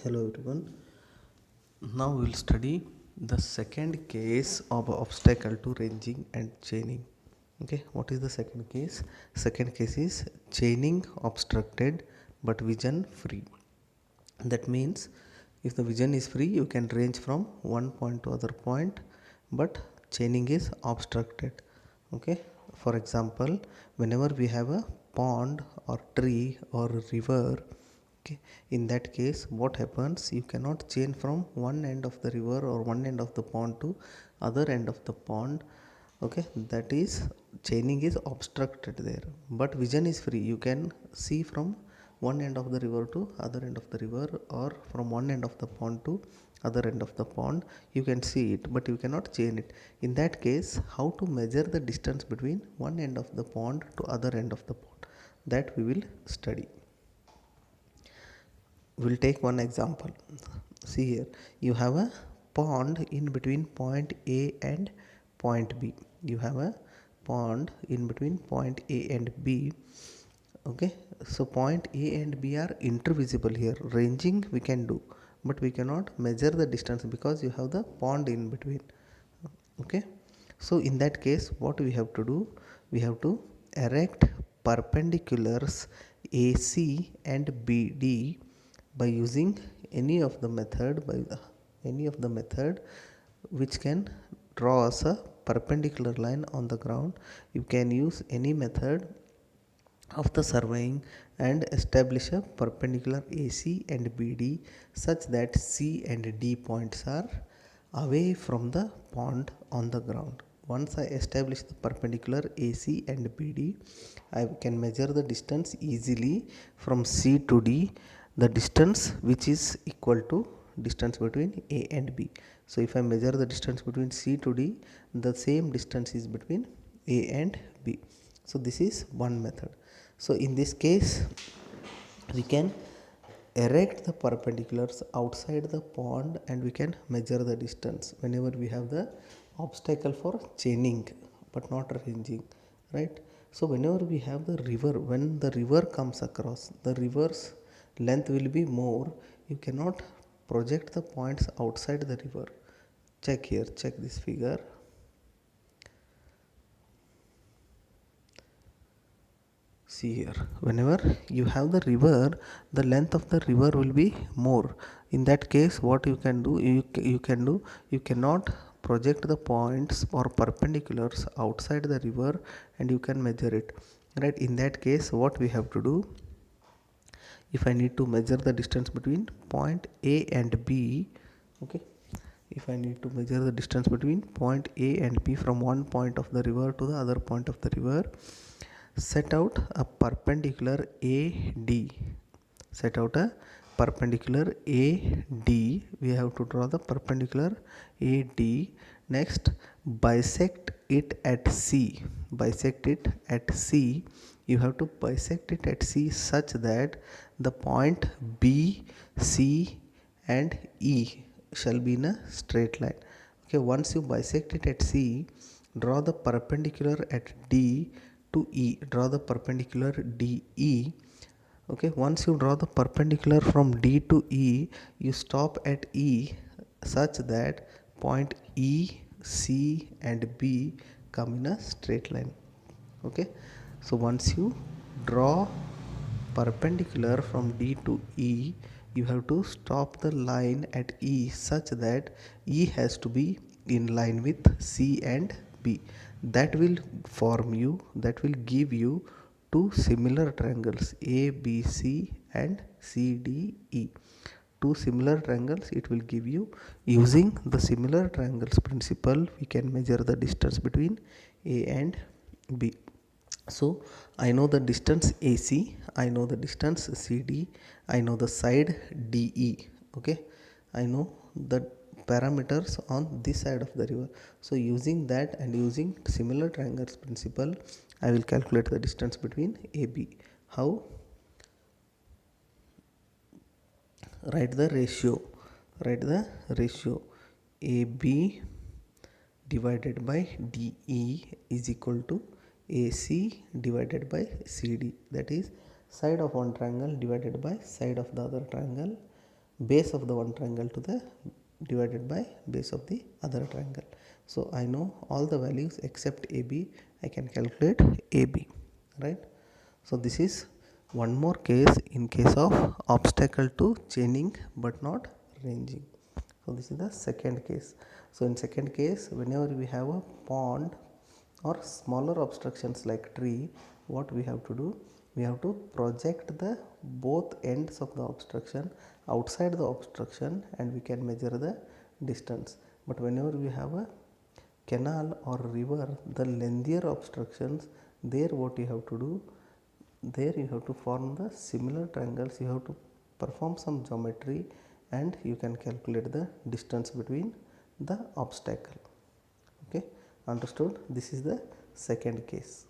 Hello everyone. Now we'll study the second case of obstacle to ranging and chaining. Okay, what is the second case? Second case is chaining obstructed but vision free. That means if the vision is free, you can range from one point to other point, but chaining is obstructed. Okay, for example, whenever we have a pond or tree or river, okay, in that case what happens, you cannot chain from one end of the river or one end of the pond to other end of the pond. Okay, that is chaining is obstructed there, but vision is free. You can see from one end of the river to other end of the river, or from one end of the pond to other end of the pond. You can see it, but you cannot chain it. In that case, how to measure the distance between one end of the pond to other end of the pond, that we will study. We'll take one example. See here, you have a pond in between point A and point B. You have a pond in between point A and B. Okay, so point A and B are intervisible here. Ranging we can do, but we cannot measure the distance because you have the pond in between. Okay, so in that case what we have to do, we have to erect perpendiculars AC and BD by using any of the method, which can draw us a perpendicular line on the ground. You can use any method of the surveying and establish a perpendicular AC and BD such that C and D points are away from the pond on the ground. Once I establish the perpendicular AC and BD, I can measure the distance easily from C to D, the distance which is equal to distance between A and B. So if I measure the distance between C to D, the same distance is between A and B. So this is one method. So in this case, we can erect the perpendiculars outside the pond and we can measure the distance whenever we have the obstacle for chaining but not ranging, right? So whenever we have the river, when the river comes across, the river's length will be more. You cannot project the points outside the river. Check here, check this figure. See here, whenever you have the river, the length of the river will be more. In that case, what you can do, you cannot project the points or perpendiculars outside the river and you can measure it, right? In that case, what we have to do, if I need to measure the distance between point A and B, okay, if I need to measure the distance between point A and B from one point of the river to the other point of the river, set out a perpendicular AD. Set out a perpendicular AD. We have to draw the perpendicular AD. Next, bisect it at C. Bisect it at C. You have to bisect it at C such that the point B, C and E shall be in a straight line. Okay, once you bisect it at C, draw the perpendicular at D to E. Draw the perpendicular DE. Okay, once you draw the perpendicular from D to E, you stop at E such that point E, C and B come in a straight line. Okay, so once you draw perpendicular from D to E, you have to stop the line at E such that E has to be in line with C and B. That will give you two similar triangles ABC and CDE. Two similar triangles it will give you. Using the similar triangles principle, we can measure the distance between A and B. So I know the distance AC, I know the distance CD, I know the side DE. Okay, I know the parameters on this side of the river. So using that and using similar triangles principle, I will calculate the distance between AB. How? Write the ratio. Write the ratio. AB divided by DE is equal to AC divided by CD. That is side of one triangle divided by side of the other triangle base of the one triangle to the divided by base of the other triangle. So I know all the values except AB. I can calculate AB, right? So this is one more case in case of obstacle to chaining but not ranging. So this is the second case. So in second case, whenever we have a pond or smaller obstructions like tree, what we have to do, we have to project the both ends of the obstruction outside the obstruction and we can measure the distance. But whenever we have a canal or river, the lengthier obstructions, there what you have to do, there you have to form the similar triangles, you have to perform some geometry and you can calculate the distance between the obstacle. Okay, understood? This is the second case.